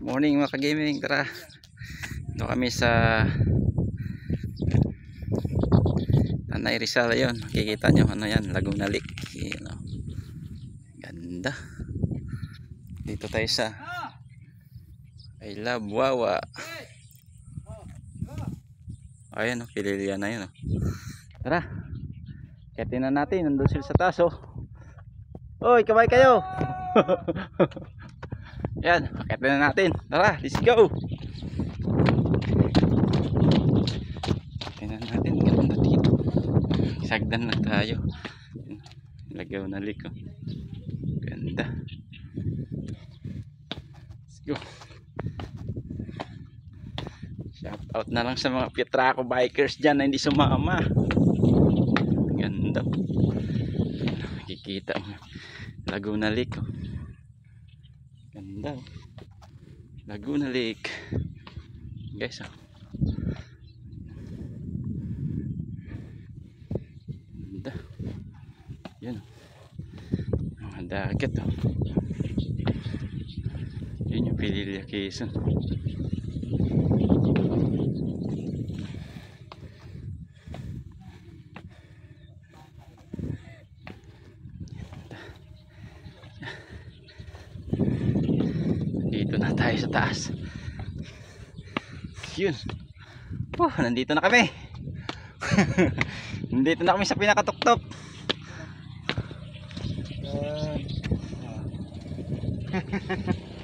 Morning mga ka-gaming, tara. Ito kami sa Tanay Rizal. Yun, makikita nyo ano yan, Laguna Lake. Yun, oh. Ganda. Dito tayo sa I Love Wawa. Ayan, oh, Pililya na yun, oh. Tara, kayatin na natin, nandun sila sa taas, oh. Oy, kabay kayo. Yan, kayatin na natin. Tara, let's go. Tingnan natin, ganda dito. Sagdan lang tayo. Laguna Lake, oh. Ganda. Let's go. Shout out na lang sa mga Pietraco bikers dyan na hindi sumama. Ganda. Nakikita mo Laguna Lake, oh. Ganda, oh. Laguna Lake, guys, oh. Ganda. Yun, mga dagat, oh. Yun yung Pililya, Quezon. Dito na tayo sa taas. Yun. Nandito na kami. Nandito na kami sa pinakatuktok.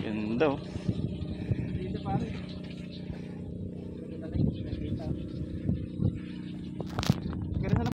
Ganda, oh.